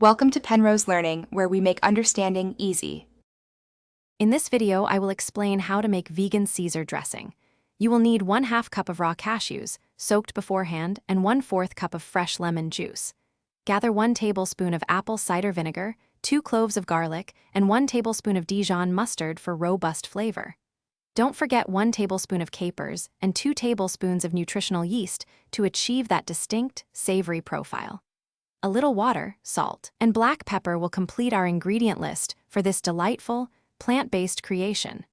Welcome to Penrose Learning, where we make understanding easy. In this video, I will explain how to make vegan Caesar dressing. You will need 1/2 cup of raw cashews, soaked beforehand, and 1/4 cup of fresh lemon juice. Gather 1 tablespoon of apple cider vinegar, 2 cloves of garlic, and 1 tablespoon of Dijon mustard for robust flavor. Don't forget 1 tablespoon of capers and 2 tablespoons of nutritional yeast to achieve that distinct, savory profile. A little water, salt, and black pepper will complete our ingredient list for this delightful, plant-based creation.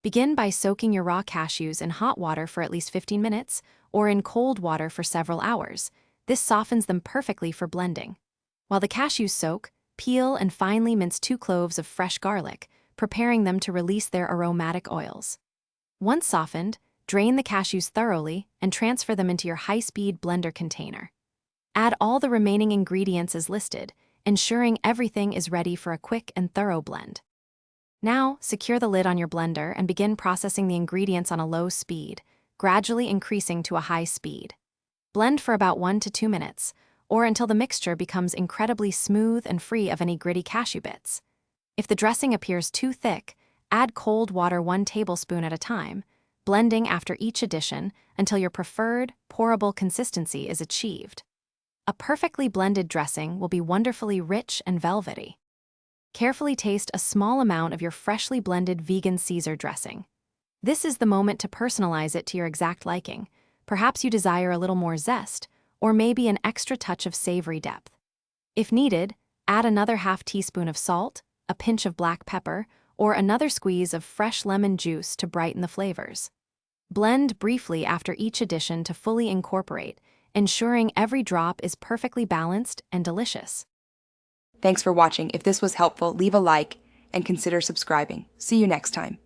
Begin by soaking your raw cashews in hot water for at least 15 minutes or in cold water for several hours. This softens them perfectly for blending. While the cashews soak, peel and finely mince 2 cloves of fresh garlic, preparing them to release their aromatic oils. Once softened, drain the cashews thoroughly and transfer them into your high-speed blender container. Add all the remaining ingredients as listed, ensuring everything is ready for a quick and thorough blend. Now, secure the lid on your blender and begin processing the ingredients on a low speed, gradually increasing to a high speed. Blend for about 1 to 2 minutes, or until the mixture becomes incredibly smooth and free of any gritty cashew bits. If the dressing appears too thick, add cold water 1 tablespoon at a time, blending after each addition until your preferred, pourable consistency is achieved. A perfectly blended dressing will be wonderfully rich and velvety. Carefully taste a small amount of your freshly blended vegan Caesar dressing. This is the moment to personalize it to your exact liking. Perhaps you desire a little more zest, or maybe an extra touch of savory depth. If needed, add another 1/2 teaspoon of salt, a pinch of black pepper, or another squeeze of fresh lemon juice to brighten the flavors. Blend briefly after each addition to fully incorporate, ensuring every drop is perfectly balanced and delicious. Thanks for watching. If this was helpful, leave a like and consider subscribing. See you next time.